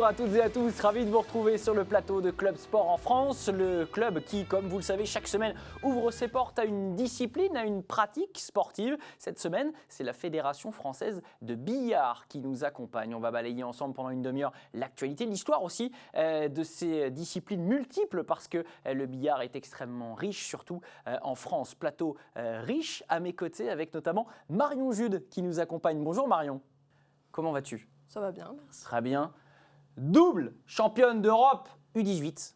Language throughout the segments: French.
Bonjour à toutes et à tous, ravi de vous retrouver sur le plateau de Club Sport en France, le club qui, comme vous le savez, chaque semaine ouvre ses portes à une discipline, à une pratique sportive. Cette semaine, c'est la Fédération française de billard qui nous accompagne. On va balayer ensemble pendant une demi-heure l'actualité, l'histoire aussi de ces disciplines multiples parce que le billard est extrêmement riche, surtout en France. Plateau riche à mes côtés avec notamment Marion Jude qui nous accompagne. Bonjour Marion, comment vas-tu ? Ça va bien, merci. Très bien. Double championne d'Europe U18.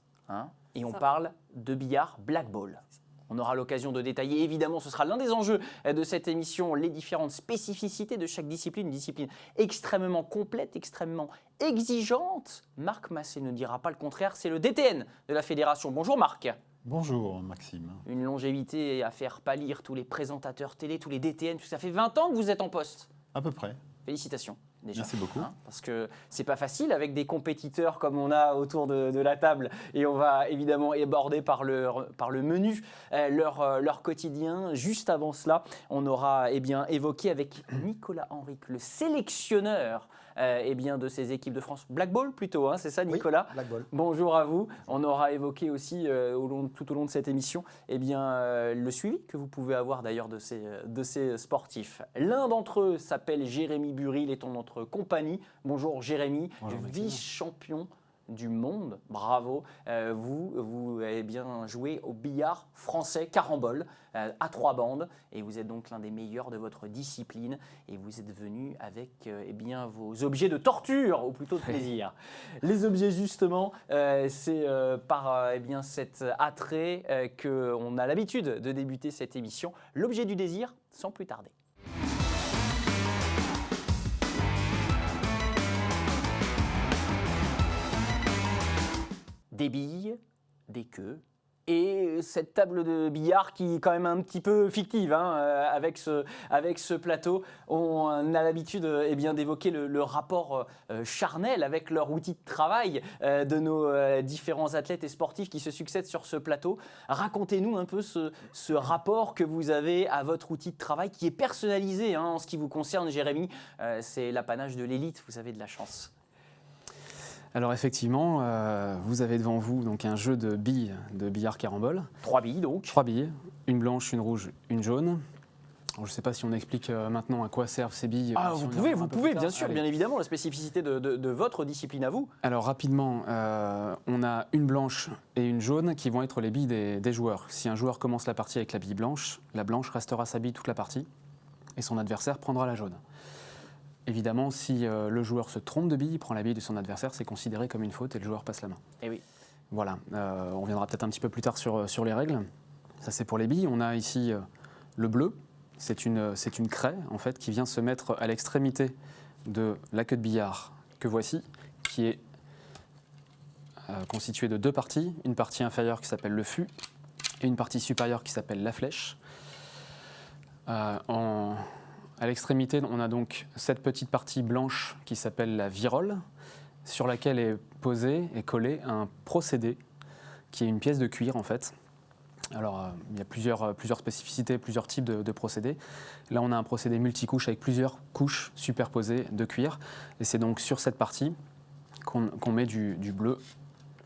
Et on parle de billard black ball. On aura l'occasion de détailler, évidemment, ce sera l'un des enjeux de cette émission, les différentes spécificités de chaque discipline. Une discipline extrêmement complète, extrêmement exigeante. Marc Massé ne dira pas le contraire, c'est le DTN de la Fédération. Bonjour Marc. Bonjour Maxime. Une longévité à faire pâlir tous les présentateurs télé, tous les DTN, parce que ça fait 20 ans que vous êtes en poste. À peu près. Félicitations. Déjà, merci beaucoup. Parce que c'est pas facile avec des compétiteurs comme on a autour de la table et on va évidemment aborder par le menu leur quotidien. Juste avant cela, on aura évoqué avec Nicolas Henrique, le sélectionneur de ces équipes de France. Black ball plutôt, c'est ça Nicolas ? Oui, black ball. Bonjour à vous. On aura évoqué aussi tout au long de cette émission le suivi que vous pouvez avoir d'ailleurs de ces sportifs. L'un d'entre eux s'appelle Jérémy Bury, il est en notre compagnie. Bonjour Jérémy, vice-champion du monde, bravo. Vous avez bien joué au billard français carambole à 3 bandes et vous êtes donc l'un des meilleurs de votre discipline et vous êtes venu avec vos objets de torture ou plutôt de plaisir. Les objets justement, c'est par cet attrait qu'on a l'habitude de débuter cette émission. L'objet du désir sans plus tarder. Des billes, des queues et cette table de billard qui est quand même un petit peu fictive avec ce plateau. On a l'habitude d'évoquer le rapport charnel avec leur outil de travail de nos différents athlètes et sportifs qui se succèdent sur ce plateau. Racontez-nous un peu ce rapport que vous avez à votre outil de travail qui est personnalisé en ce qui vous concerne Jérémy. C'est l'apanage de l'élite, vous avez de la chance. Alors effectivement, vous avez devant vous donc un jeu de billes de billard carambole. 3 billes donc. 3 billes, une blanche, une rouge, une jaune. Alors, je ne sais pas si on explique maintenant à quoi servent ces billes. Vous pouvez bien sûr, bien évidemment, la spécificité de votre discipline à vous. Alors rapidement, on a une blanche et une jaune qui vont être les billes des joueurs. Si un joueur commence la partie avec la blanche restera sa bille toute la partie et son adversaire prendra la jaune. Évidemment, si le joueur se trompe de bille, il prend la bille de son adversaire, c'est considéré comme une faute et le joueur passe la main. Et oui. Voilà, on reviendra peut-être un petit peu plus tard sur les règles. Ça, c'est pour les billes. On a ici le bleu. C'est une craie, en fait, qui vient se mettre à l'extrémité de la queue de billard que voici, qui est constituée de 2 parties. Une partie inférieure qui s'appelle le fût et une partie supérieure qui s'appelle la flèche. À l'extrémité, on a donc cette petite partie blanche qui s'appelle la virole, sur laquelle est posé et collé un procédé, qui est une pièce de cuir en fait. Alors, il y a plusieurs spécificités, plusieurs types de procédés. Là, on a un procédé multicouche avec plusieurs couches superposées de cuir. Et c'est donc sur cette partie qu'on met du bleu,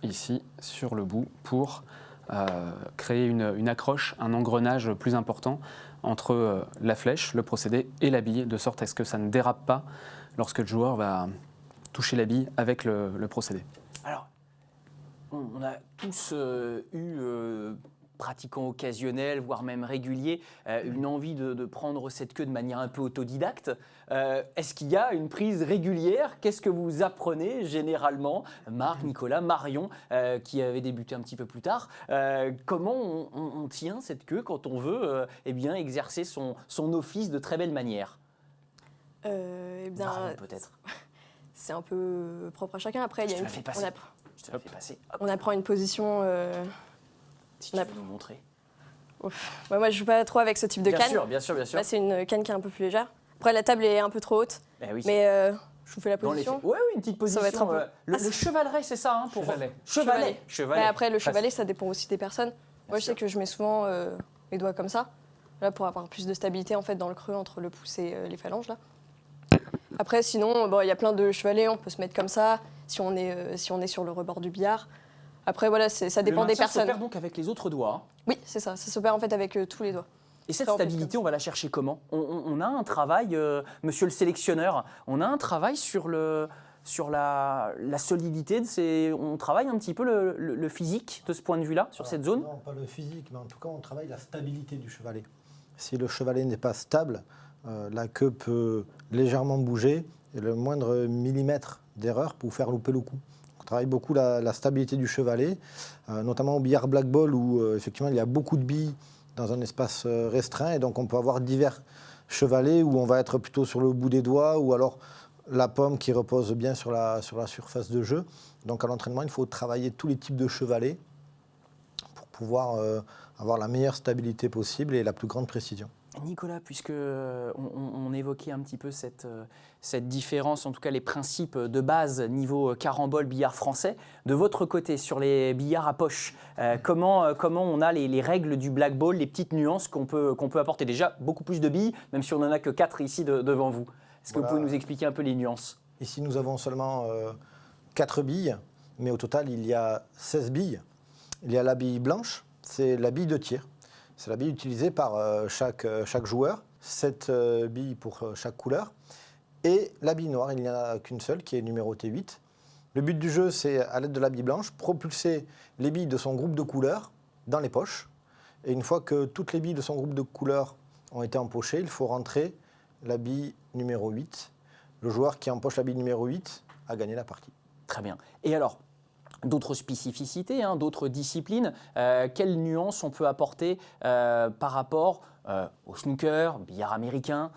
ici, sur le bout, pour créer une accroche, un engrenage plus important entre la flèche, le procédé et la bille, de sorte à ce que ça ne dérape pas lorsque le joueur va toucher la bille avec le procédé. Alors, on a tous pratiquants occasionnels, voire même réguliers, une envie de prendre cette queue de manière un peu autodidacte. Est-ce qu'il y a une prise régulière ? Qu'est-ce que vous apprenez généralement ? Marc, Nicolas, Marion, qui avait débuté un petit peu plus tard. Comment on tient cette queue quand on veut exercer son office de très belle manière ? Marion, peut-être. C'est un peu propre à chacun. Après, Je te la fais passer. On apprend une position... Si tu veux nous montrer. Moi, je ne joue pas trop avec ce type de canne. Bien sûr. Là, c'est une canne qui est un peu plus légère. Après, la table est un peu trop haute. Oui. Mais je vous fais la position. Oui, une petite position. Ça va être un peu... le chevalet, c'est ça pour... Chevalet. Mais après, le chevalet, ça dépend aussi des personnes. Moi, je sais que je mets souvent les doigts comme ça, là, pour avoir plus de stabilité en fait, dans le creux entre le pouce et les phalanges. Là. Après, sinon, il y a plein de chevalets. On peut se mettre comme ça. si on est sur le rebord du billard. Après, voilà, ça dépend des personnes. Ça s'opère donc avec les autres doigts. Hein. Oui, c'est ça. Ça s'opère en fait avec tous les doigts. Et cette stabilité, on va la chercher comment ? On a un travail, monsieur le sélectionneur, on a un travail sur la solidité, on travaille un petit peu le physique de ce point de vue-là, sur cette zone ? Non, pas le physique, mais en tout cas, on travaille la stabilité du chevalet. Si le chevalet n'est pas stable, la queue peut légèrement bouger et le moindre millimètre d'erreur peut vous faire louper le coup. On travaille beaucoup la stabilité du chevalet, notamment au billard black ball où effectivement il y a beaucoup de billes dans un espace restreint et donc on peut avoir divers chevalets où on va être plutôt sur le bout des doigts ou alors la pomme qui repose bien sur la surface de jeu. Donc à l'entraînement, il faut travailler tous les types de chevalets pour pouvoir avoir la meilleure stabilité possible et la plus grande précision. Nicolas, puisque on évoquait un petit peu cette différence, en tout cas les principes de base niveau carambole billard français, de votre côté sur les billards à poche, comment on a les règles du black ball, les petites nuances qu'on peut apporter ? Déjà beaucoup plus de billes, même si on n'en a que 4 ici devant vous. Est-ce que vous pouvez nous expliquer un peu les nuances ? Ici nous avons seulement 4 billes, mais au total il y a 16 billes. Il y a la bille blanche, c'est la bille de tir. C'est la bille utilisée par chaque joueur, 7 billes pour chaque couleur. Et la bille noire, il n'y en a qu'une seule qui est numérotée 8. Le but du jeu, c'est à l'aide de la bille blanche, propulser les billes de son groupe de couleurs dans les poches. Et une fois que toutes les billes de son groupe de couleurs ont été empochées, il faut rentrer la bille numéro 8. Le joueur qui empoche la bille numéro 8 a gagné la partie. Très bien. Et alors, d'autres spécificités, d'autres disciplines, quelles nuances on peut apporter par rapport au snooker, billard américain,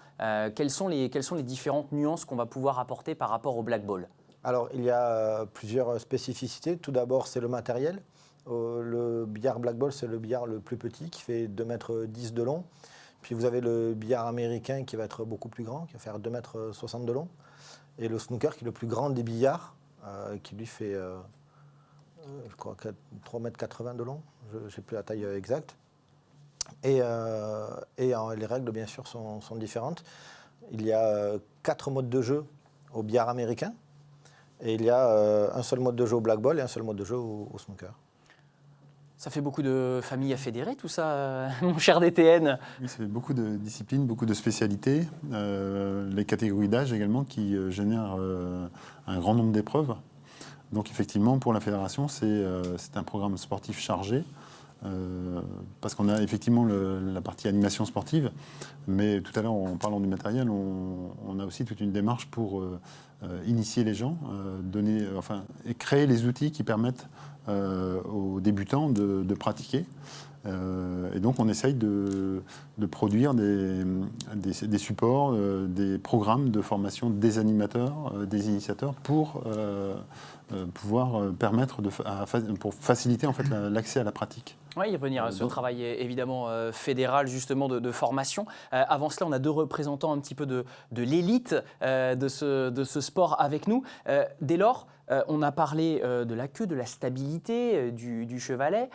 quelles sont les différentes nuances qu'on va pouvoir apporter par rapport au black ball ? Alors, il y a plusieurs spécificités. Tout d'abord, c'est le matériel. Le billard black ball, c'est le billard le plus petit, qui fait 2,10 m de long. Puis vous avez le billard américain qui va être beaucoup plus grand, qui va faire 2,60 m de long. Et le snooker, qui est le plus grand des billards, qui lui fait, je crois, 3,80 m de long. Je n'ai plus la taille exacte. Et les règles, bien sûr, sont différentes. Il y a 4 modes de jeu au billard américain. Et il y a un seul mode de jeu au black ball et un seul mode de jeu au snooker. Ça fait beaucoup de familles à fédérer, tout ça, mon cher DTN. Oui, ça fait beaucoup de disciplines, beaucoup de spécialités. Les catégories d'âge également qui génèrent un grand nombre d'épreuves. Donc effectivement, pour la fédération, c'est un programme sportif chargé. Parce qu'on a effectivement la partie animation sportive, mais tout à l'heure, en parlant du matériel, on a aussi toute une démarche pour initier les gens, et créer les outils qui permettent aux débutants de pratiquer. Et donc on essaye de produire des supports, des programmes de formation des animateurs, des initiateurs pour pouvoir permettre pour faciliter en fait l'accès à la pratique. Oui, y revenir à ce travail évidemment fédéral justement de formation. Avant cela, on a 2 représentants un petit peu de l'élite de ce sport avec nous. Dès lors, on a parlé de la queue, de la stabilité du chevalet.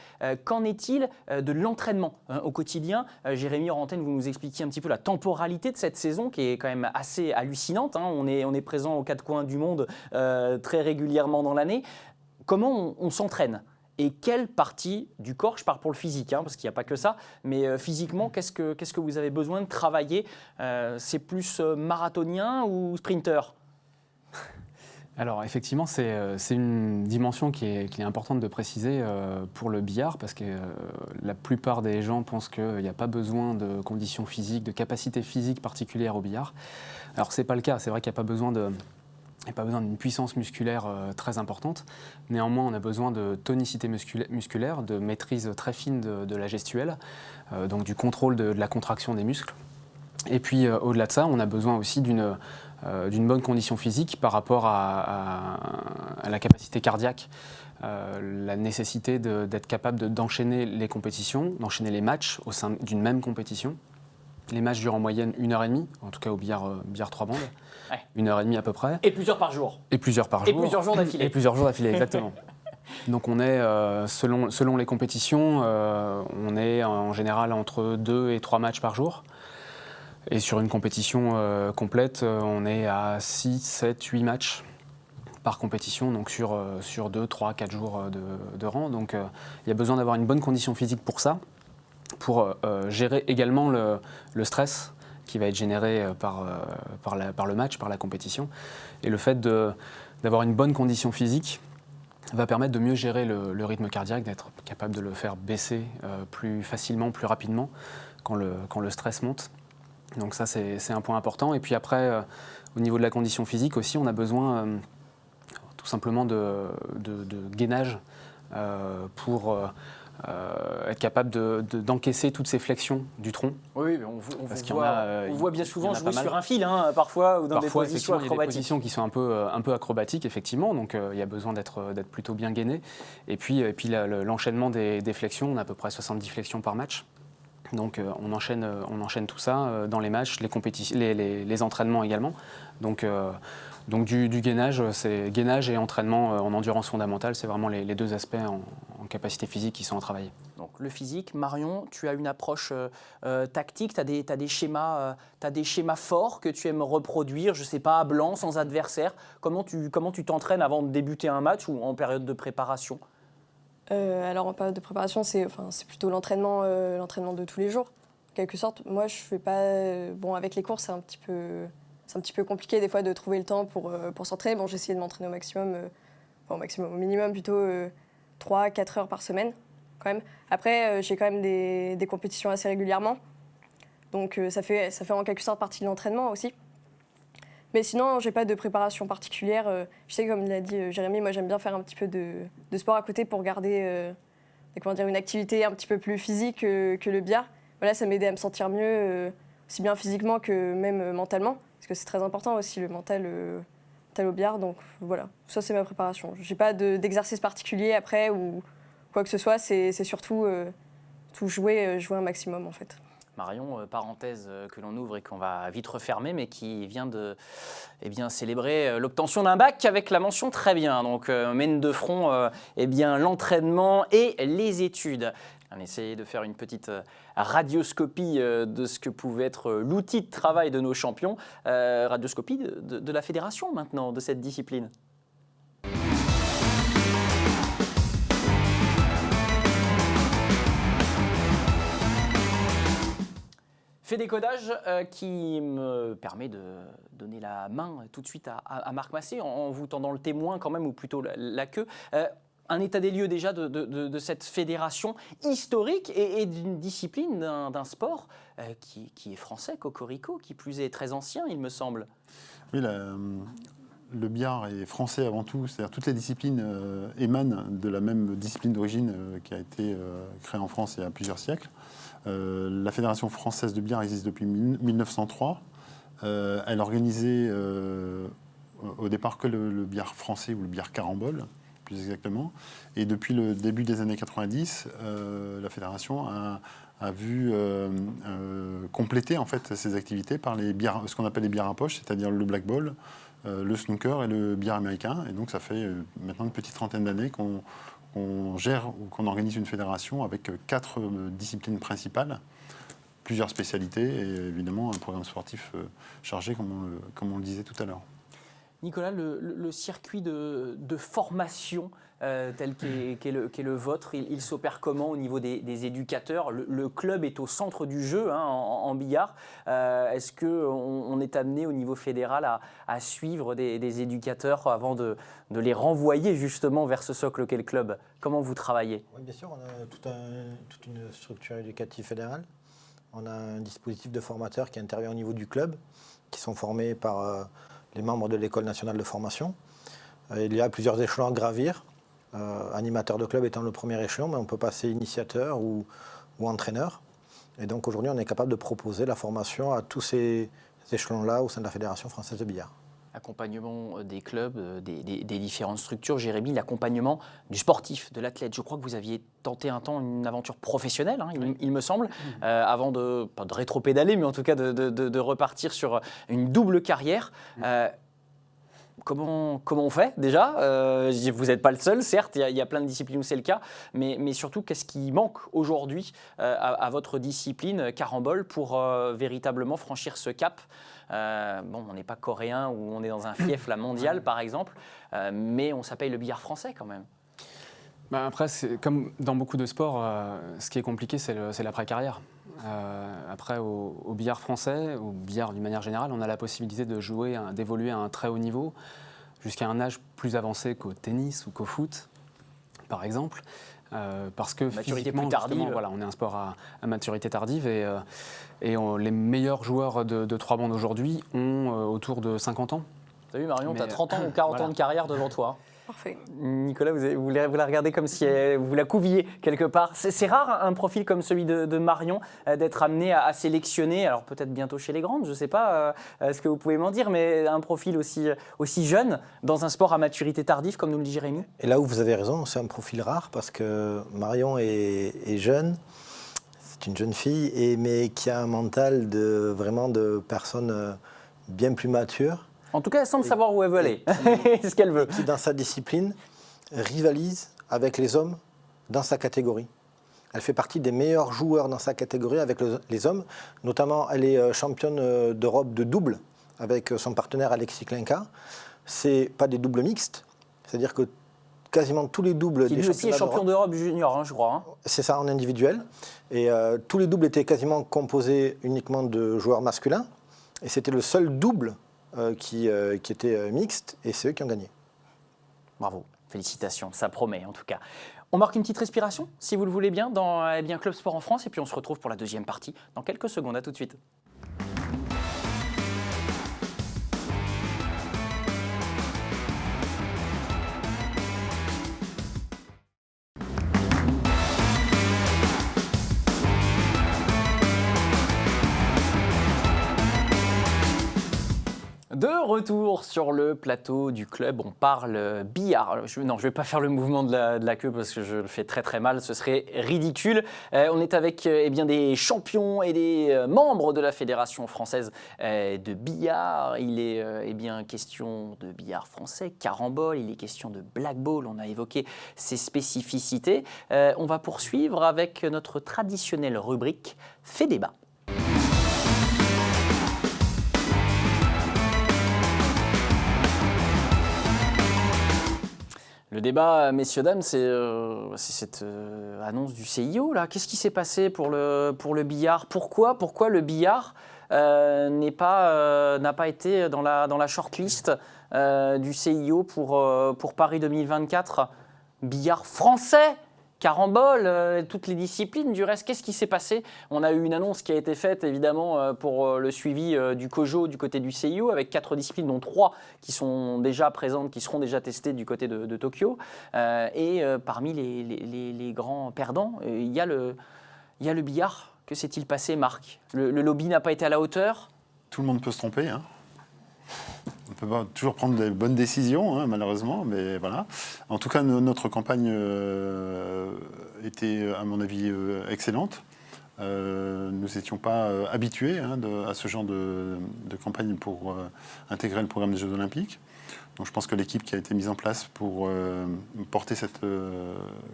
Qu'en est-il de l'entraînement au quotidien ? Jérémy Orantène, vous nous expliquiez un petit peu la temporalité de cette saison qui est quand même assez hallucinante. On est présent aux 4 coins du monde très régulièrement dans l'année. Comment on s'entraîne ? Et quelle partie du corps, je parle pour le physique, parce qu'il n'y a pas que ça, mais physiquement, qu'est-ce que vous avez besoin de travailler ? C'est plus marathonien ou sprinter ? Alors effectivement, c'est une dimension qui est importante de préciser pour le billard, parce que la plupart des gens pensent qu'il n'y a pas besoin de conditions physiques, de capacités physiques particulières au billard. Alors ce n'est pas le cas, c'est vrai qu'il n'y a pas besoin d'une puissance musculaire très importante. Néanmoins, on a besoin de tonicité musculaire, de maîtrise très fine de la gestuelle, donc du contrôle de la contraction des muscles. Et puis, au-delà de ça, on a besoin aussi d'une bonne condition physique par rapport à la capacité cardiaque, la nécessité d'être capable d'enchaîner les compétitions, d'enchaîner les matchs au sein d'une même compétition. Les matchs durent en moyenne 1h30, en tout cas au billard 3 bandes. Ouais. 1h30 à peu près. Et plusieurs par jour. Et plusieurs par jour. Et plusieurs jours d'affilée. Et plusieurs jours d'affilée, exactement. Donc on est, selon les compétitions, on est en général entre 2 et 3 matchs par jour. Et sur une compétition complète, on est à 6, 7, 8 matchs par compétition, donc sur 2, 3, 4 jours de rang. Donc il y a besoin d'avoir une bonne condition physique pour ça, pour gérer également le stress qui va être généré par le match, par la compétition. Et le fait d'avoir une bonne condition physique va permettre de mieux gérer le rythme cardiaque, d'être capable de le faire baisser plus facilement, plus rapidement quand le stress monte. Donc ça, c'est un point important. Et puis après, au niveau de la condition physique aussi, on a besoin tout simplement de gainage pour être capable d'encaisser toutes ces flexions du tronc. Oui, on voit bien souvent jouer sur un fil, hein, parfois, ou dans des positions acrobatiques. Il y a des positions qui sont un peu acrobatiques, effectivement, donc il y a besoin d'être plutôt bien gainé. Et puis l'enchaînement des flexions, on a à peu près 70 flexions par match. Donc on enchaîne tout ça dans les matchs, les entraînements également. Donc du gainage, c'est gainage et entraînement en endurance fondamentale, c'est vraiment les deux aspects en capacité physique qui sont à travailler. Donc le physique, Marion, tu as une approche tactique, tu as des schémas forts que tu aimes reproduire, je ne sais pas, à blanc, sans adversaire. Comment tu t'entraînes avant de débuter un match ou en période de préparation ? Alors en période de préparation, c'est plutôt l'entraînement de tous les jours, en quelque sorte. Moi, je fais pas... Bon, avec les cours, c'est un petit peu compliqué des fois de trouver le temps pour s'entraîner. Bon, j'essaie de m'entraîner au minimum plutôt 3-4 heures par semaine, quand même. Après, j'ai quand même des compétitions assez régulièrement, donc ça fait en quelque sorte partie de l'entraînement aussi. Mais sinon, j'ai pas de préparation particulière. Je sais, comme l'a dit Jérémy, moi j'aime bien faire un petit peu de sport à côté pour garder une activité un petit peu plus physique que le billard. Voilà, ça m'aidait à me sentir mieux, aussi bien physiquement que même mentalement, parce que c'est très important aussi le mental au billard. Donc voilà, ça c'est ma préparation. J'ai pas d'exercice particulier après ou quoi que ce soit, c'est surtout jouer un maximum en fait. Marion, parenthèse que l'on ouvre et qu'on va vite refermer, mais qui vient de célébrer l'obtention d'un bac avec la mention très bien. Donc mène de front l'entraînement et les études. On essaie de faire une petite radioscopie de ce que pouvait être l'outil de travail de nos champions. Radioscopie de la fédération maintenant, de cette discipline. Fait décodage qui me permet de donner la main tout de suite à Marc Massé en vous tendant le témoin quand même, ou plutôt la queue. Un état des lieux déjà de cette fédération historique et d'une discipline, d'un sport qui est français, cocorico, qui plus est très ancien, il me semble. Oui, le billard est français avant tout, c'est-à-dire toutes les disciplines émanent de la même discipline d'origine qui a été créée en France il y a plusieurs siècles. La Fédération française de billard existe depuis 1903. Elle organisait au départ que le billard français ou le billard carambole, plus exactement. Et depuis le début des années 90, la Fédération a vu compléter en fait ses activités par ce qu'on appelle les billards à poche, c'est-à-dire le black ball, le snooker et le billard américain. Et donc ça fait maintenant une petite trentaine d'années qu'on gère ou qu'on organise une fédération avec 4 disciplines principales, plusieurs spécialités et évidemment un programme sportif chargé comme on le disait tout à l'heure. Nicolas, le circuit de formation tel qu'est le vôtre, il s'opère comment au niveau des éducateurs ? Le club est au centre du jeu en billard. Est-ce qu'on est amené au niveau fédéral à suivre des éducateurs avant de les renvoyer justement vers ce socle qu'est le club ? Comment vous travaillez ? Oui, bien sûr, on a toute une structure éducative fédérale. On a un dispositif de formateurs qui intervient au niveau du club, qui sont formés par les membres de l'École nationale de formation. Il y a plusieurs échelons à gravir. Animateur de club étant le premier échelon, mais on peut passer initiateur ou entraîneur. Et donc aujourd'hui, on est capable de proposer la formation à tous ces échelons-là au sein de la Fédération française de billard. Accompagnement des clubs, des différentes structures. Jérémy, l'accompagnement du sportif, de l'athlète. Je crois que vous aviez tenté un temps une aventure professionnelle, il me semble, avant pas de rétro-pédaler, mais en tout cas de repartir sur une double carrière. comment on fait déjà vous n'êtes pas le seul, certes, il y a plein de disciplines où c'est le cas, mais surtout, qu'est-ce qui manque aujourd'hui à votre discipline carambole pour véritablement franchir ce cap on n'est pas coréen ou on est dans un fief la mondial, par exemple, mais on s'appelle le billard français quand même. Après, comme dans beaucoup de sports, ce qui est compliqué, c'est l'après-carrière. Après, au billard français, au billard d'une manière générale, on a la possibilité de jouer, d'évoluer à un très haut niveau, jusqu'à un âge plus avancé qu'au tennis ou qu'au foot, par exemple. Parce que maturité physiquement, plus tardive. voilà, on est un sport à maturité tardive et les meilleurs joueurs de 3 bandes aujourd'hui ont autour de 50 ans. T'as vu Marion, tu as 30 ans ou 40 ans de carrière devant toi. Parfait. Nicolas, vous la regardez comme si vous la couviez quelque part. C'est rare un profil comme celui de Marion d'être amené à sélectionner, alors peut-être bientôt chez les grandes, je ne sais pas ce que vous pouvez m'en dire, mais un profil aussi jeune dans un sport à maturité tardive, comme nous le dit Jérémy. Et là où vous avez raison, c'est un profil rare parce que Marion est jeune, c'est une jeune fille, mais qui a un mental vraiment de personne bien plus mature. En tout cas, elle semble savoir où elle veut aller, ce qu'elle veut. Qui, dans sa discipline, rivalise avec les hommes dans sa catégorie. Elle fait partie des meilleurs joueurs dans sa catégorie avec les hommes. Notamment, elle est championne d'Europe de double avec son partenaire Alexis Klinka. Ce n'est pas des doubles mixtes, c'est-à-dire que quasiment tous les doubles qui des lui aussi est champion d'Europe junior, je crois. C'est ça, en individuel. Et tous les doubles étaient quasiment composés uniquement de joueurs masculins. Et c'était le seul double qui était mixte, et c'est eux qui ont gagné. Bravo, félicitations, ça promet en tout cas. On marque une petite respiration, si vous le voulez bien, dans Club Sport en France, et puis on se retrouve pour la deuxième partie dans quelques secondes. À tout de suite. De retour sur le plateau du club, on parle billard. Je ne vais pas faire le mouvement de la queue parce que je le fais très très mal, ce serait ridicule. On est avec des champions et des membres de la Fédération française de billard. Il est question de billard français, carambole, il est question de blackball, on a évoqué ses spécificités. On va poursuivre avec notre traditionnelle rubrique Fait débat. Le débat, messieurs, dames, c'est cette annonce du CIO, là. Qu'est-ce qui s'est passé pour le billard ? Pourquoi le billard n'a pas été dans la shortlist du CIO pour Paris 2024 ? Billard français, carambole, toutes les disciplines. Du reste, qu'est-ce qui s'est passé ? On a eu une annonce qui a été faite, évidemment, pour le suivi du COJO du côté du CIO, avec 4 disciplines, dont 3 qui sont déjà présentes, qui seront déjà testées du côté de Tokyo. Parmi les grands perdants, il y a le billard. Que s'est-il passé, Marc ? Le lobby n'a pas été à la hauteur ? Tout le monde peut se tromper, hein. On ne peut pas toujours prendre des bonnes décisions, hein, malheureusement, mais voilà. En tout cas, notre campagne était, à mon avis, excellente. Nous n'étions pas habitués à ce genre de campagne pour intégrer le programme des Jeux Olympiques. Donc je pense que l'équipe qui a été mise en place pour porter cette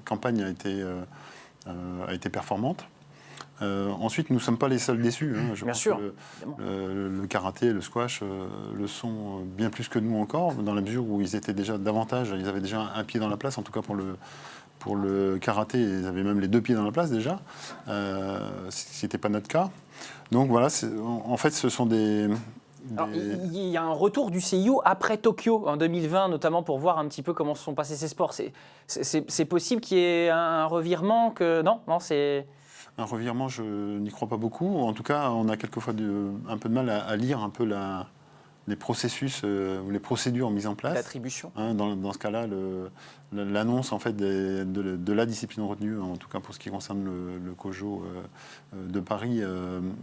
campagne a été performante. Ensuite, nous ne sommes pas les seuls déçus. Je Bien pense sûr. que le karaté et le squash le sont bien plus que nous encore, dans la mesure où ils étaient déjà davantage, ils avaient déjà un pied dans la place, en tout cas pour le karaté, ils avaient même les 2 pieds dans la place déjà, ce n'était pas notre cas. Donc voilà, en fait, ce sont des... Alors, il y a un retour du CIO après Tokyo en 2020, notamment pour voir un petit peu comment se sont passés ces sports. C'est possible qu'il y ait un revirement que... Non, c'est... Un revirement, je n'y crois pas beaucoup. En tout cas, on a quelquefois un peu de mal à lire un peu les processus ou les procédures mises en place. L'attribution. Dans ce cas-là, l'annonce en fait de la discipline retenue, en tout cas pour ce qui concerne le COJO de Paris,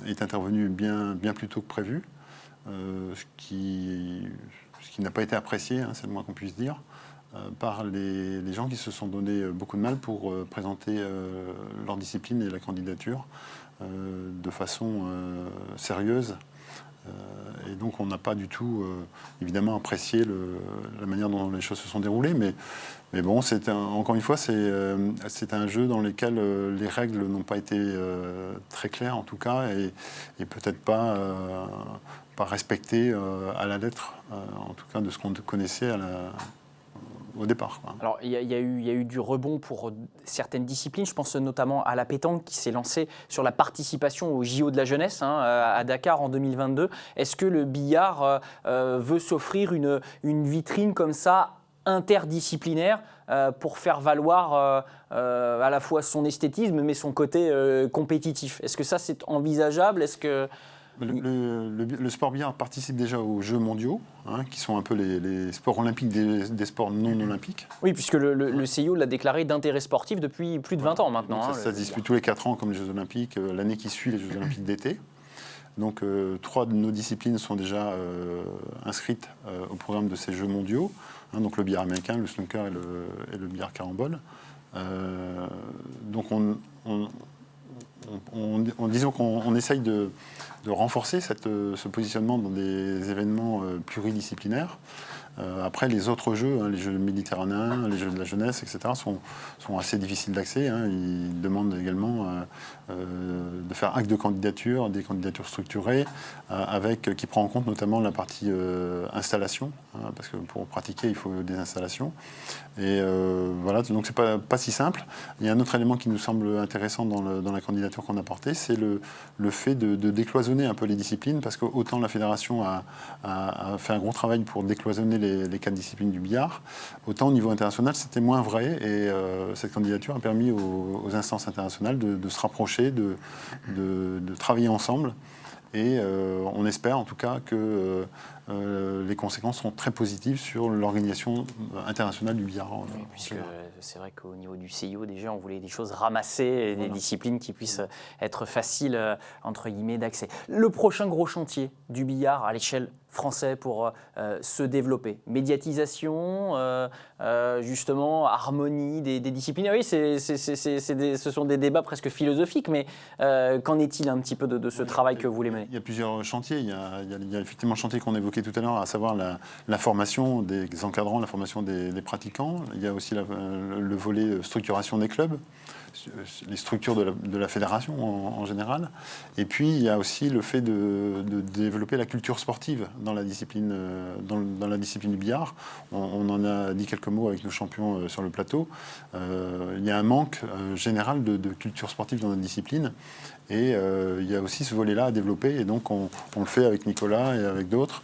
est intervenue bien plus tôt que prévu, ce qui n'a pas été apprécié, c'est le moins qu'on puisse dire, par les gens qui se sont donné beaucoup de mal pour présenter leur discipline et la candidature de façon sérieuse Et donc on n'a pas du tout, évidemment, apprécié la manière dont les choses se sont déroulées. Mais bon, encore une fois, c'est un jeu dans lequel les règles n'ont pas été très claires, en tout cas, et peut-être pas respectées à la lettre, en tout cas de ce qu'on connaissait au départ. Quoi. Alors, il y a eu du rebond pour certaines disciplines. Je pense notamment à la pétanque qui s'est lancée sur la participation au JO de la jeunesse à Dakar en 2022. Est-ce que le billard veut s'offrir une vitrine comme ça, interdisciplinaire, pour faire valoir à la fois son esthétisme, mais son côté compétitif? Est-ce que ça, c'est envisageable? Est-ce que... Le sport billard participe déjà aux Jeux mondiaux, qui sont un peu les sports olympiques des sports non olympiques. Oui, puisque le CIO l'a déclaré d'intérêt sportif depuis plus de 20 ans maintenant. Ça se dispute tous les 4 ans comme les Jeux olympiques, l'année qui suit les Jeux olympiques d'été. Donc 3 de nos disciplines sont déjà inscrites au programme de ces Jeux mondiaux, donc le billard américain, le snooker et le billard carambole. Donc disons qu'on essaye de renforcer ce positionnement dans des événements pluridisciplinaires. Après, les autres jeux, les jeux méditerranéens, les jeux de la jeunesse, etc., sont assez difficiles d'accès. Ils demandent également de faire acte de candidature, des candidatures structurées, qui prend en compte notamment la partie installation, parce que pour pratiquer, il faut des installations. Et voilà, donc c'est pas si simple. Il y a un autre élément qui nous semble intéressant dans la candidature qu'on a portée, c'est le fait de décloisonner un peu les disciplines, parce que autant la fédération a fait un gros travail pour décloisonner les 4 disciplines du billard, autant au niveau international c'était moins vrai, et cette candidature a permis aux instances internationales de se rapprocher, de travailler ensemble, et on espère en tout cas que les conséquences seront très positives sur l'organisation internationale du billard. Oui, puisque c'est vrai qu'au niveau du CIO, déjà, on voulait des choses ramassées, des disciplines qui puissent être faciles, entre guillemets, d'accès. Le prochain gros chantier du billard à l'échelle française pour se développer, médiatisation, justement, harmonie des disciplines. Oui, ce sont des débats presque philosophiques, mais qu'en est-il un petit peu de ce travail que vous voulez mener? Il y a plusieurs chantiers. Il y a effectivement le chantier qu'on évoquait tout à l'heure, à savoir la formation des encadrants, la formation des pratiquants. Il y a aussi le volet structuration des clubs, les structures de la fédération en général. Et puis, il y a aussi le fait de développer la culture sportive dans la discipline du billard. On en a dit quelques mots avec nos champions sur le plateau. Il y a un manque général de culture sportive dans notre discipline. Et il y a aussi ce volet-là à développer. Et donc, on le fait avec Nicolas et avec d'autres,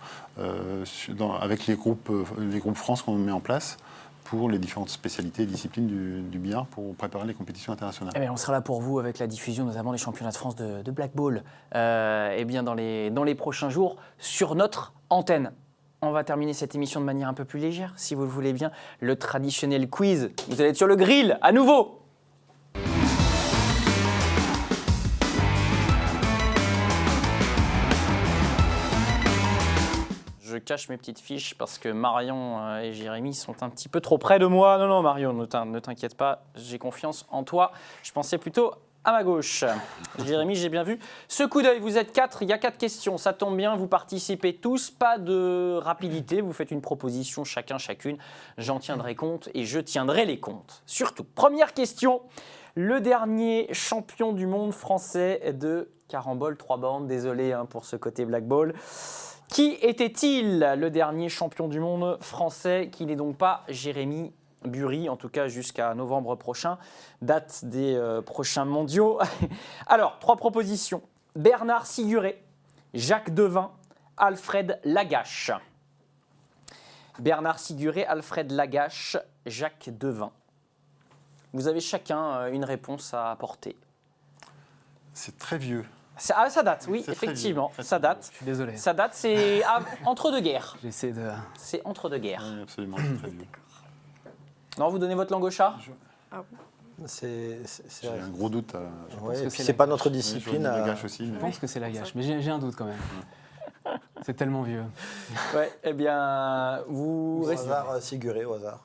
avec les groupes France qu'on met en place, pour les différentes spécialités et disciplines du billard pour préparer les compétitions internationales. Eh bien, on sera là pour vous avec la diffusion notamment des championnats de France de Black Ball bien dans les prochains jours sur notre antenne. On va terminer cette émission de manière un peu plus légère, si vous le voulez bien. Le traditionnel quiz. Vous allez être sur le grill à nouveau. Je cache mes petites fiches parce que Marion et Jérémy sont un petit peu trop près de moi. Non, Marion, ne t'inquiète pas, j'ai confiance en toi. Je pensais plutôt à ma gauche. Jérémy, j'ai bien vu. Ce coup d'œil, vous êtes 4, il y a 4 questions. Ça tombe bien, vous participez tous. Pas de rapidité, vous faites une proposition chacune. J'en tiendrai compte et je tiendrai les comptes. Surtout, première question. Le dernier champion du monde français de carambole 3 bandes, désolé pour ce côté Black Ball. Qui était-il, le dernier champion du monde français, qui n'est donc pas Jérémy Bury, en tout cas jusqu'à novembre prochain, date des prochains mondiaux. Alors, 3 propositions. Bernard Siguré, Jacques Devin, Alfred Lagache. Bernard Siguré, Alfred Lagache, Jacques Devin. Vous avez chacun une réponse à apporter. C'est très vieux. Ça date, oui, effectivement, ça date. Je suis désolé. Ça date, c'est entre deux guerres. J'essaie de... C'est entre deux guerres. Oui, absolument, c'est très vieux. Non, vous donnez votre langue au chat? C'est J'ai un gros doute. ouais, que et c'est puis c'est pas notre Je discipline. Lagache aussi. Je pense que c'est Lagache, mais j'ai un doute quand même. C'est tellement vieux. Ouais, eh bien, vous Au restez. hasard, Siguré, au hasard.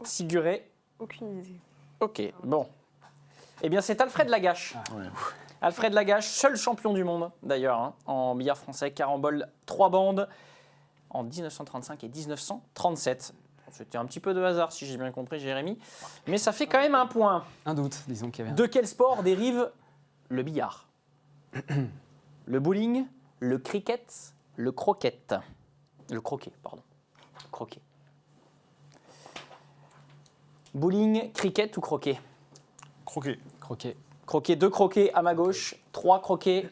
Siguré. Aucune idée. Ok, bon. Eh bien, c'est Alfred Lagache. Ouais. Alfred Lagache, seul champion du monde d'ailleurs hein, en billard français, carambole 3 bandes en 1935 et 1937. C'était un petit peu de hasard si j'ai bien compris Jérémy, mais ça fait quand même un point. Un doute, disons qu'il y avait. De quel sport dérive le billard? Le bowling, le cricket, le croquet. Le croquet, pardon. Croquet. Bowling, cricket ou croquet? Croquet. Croquet. Croquet, 2 croquets à ma gauche, 3 croquets.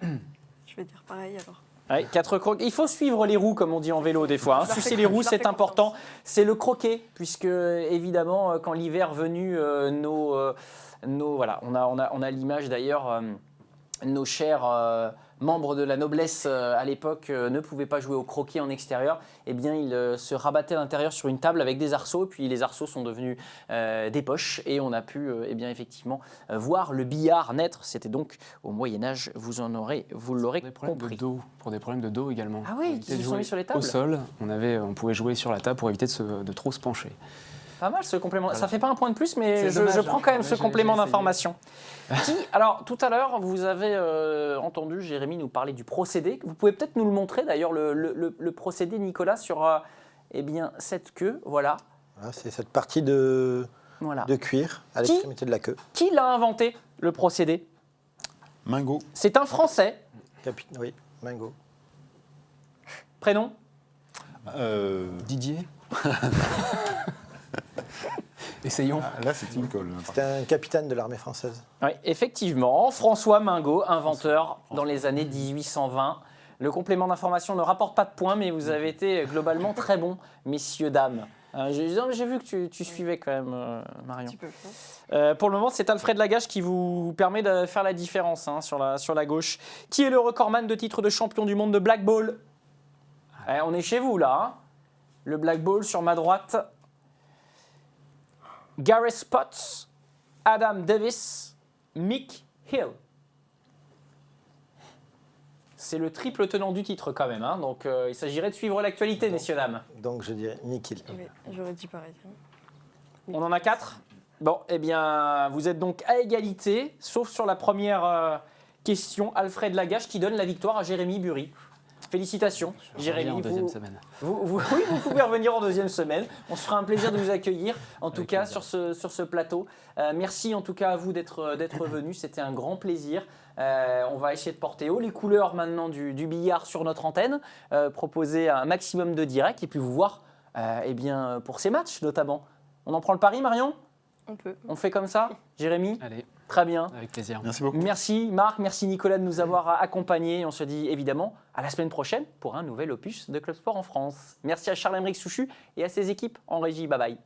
Je vais dire pareil alors. Ouais, 4 croquets. Il faut suivre les roues, comme on dit en vélo des fois. Hein. Sucer les roues, je leur fais c'est important. C'est le croquet, puisque évidemment, quand l'hiver venu, voilà, on a l'image d'ailleurs, nos chers membres de la noblesse à l'époque ne pouvaient pas jouer au croquet en extérieur. Eh bien, ils se rabattaient à l'intérieur sur une table avec des arceaux, puis les arceaux sont devenus des poches, et on a pu, eh bien, effectivement, voir le billard naître. C'était donc au Moyen-Âge, vous l'aurez Pour des problèmes compris. de dos, pour des problèmes de dos également. Ah oui, Pour éviter qui de se sont jouer mis sur les tables. Au sol, on pouvait jouer sur la table pour éviter de trop se pencher. Pas mal ce complément. Voilà. Ça fait pas un point de plus, mais C'est je dommage, prends hein. quand même Mais ce j'ai complément essayé. d'information. Alors, tout à l'heure, vous avez entendu Jérémy nous parler du procédé. Vous pouvez peut-être nous le montrer, d'ailleurs, le procédé, Nicolas, sur eh bien, cette queue. Voilà. Voilà, c'est cette partie de cuir à Qui l'extrémité de la queue. Qui l'a inventé, le procédé? Mingo. C'est un Français. Oui, Mingo. Prénom? Didier Essayons. Là, c'est une colle. C'était un capitaine de l'armée française. Oui, effectivement. François Mingo, inventeur dans les années 1820. Le complément d'information ne rapporte pas de points, mais vous avez été globalement très bons, messieurs, dames. J'ai vu que tu suivais quand même, Un Marion. petit peu. Pour le moment, c'est Alfred Lagache qui vous permet de faire la différence hein, sur la gauche. Qui est le recordman de titre de champion du monde de Black Ball? On est chez vous là. Hein. Le Black Ball sur ma droite. Gareth Potts, Adam Davis, Mick Hill. C'est le triple tenant du titre quand même. Hein, donc il s'agirait de suivre l'actualité, messieurs, dames. Donc je dirais Nikhil. Oui, j'aurais dit pareil. On en a 4. Bon, eh bien, vous êtes donc à égalité, sauf sur la première question. Alfred Lagache qui donne la victoire à Jérémy Bury. Félicitations, Jérémy. En deuxième semaine. Oui, vous pouvez revenir en deuxième semaine. On se fera un plaisir de vous accueillir, en tout cas, sur ce plateau. Merci en tout cas à vous d'être venu. C'était un grand plaisir. On va essayer de porter haut les couleurs maintenant du billard sur notre antenne, proposer un maximum de directs et puis vous voir eh bien, pour ces matchs notamment. On en prend le pari, Marion? On peut. On fait comme ça, Jérémy? Allez, Très bien. avec plaisir. Merci beaucoup. Merci Marc, merci Nicolas de nous avoir accompagnés. On se dit évidemment à la semaine prochaine pour un nouvel opus de Club Sport en France. Merci à Charles-Emerick Souchu et à ses équipes en régie. Bye bye.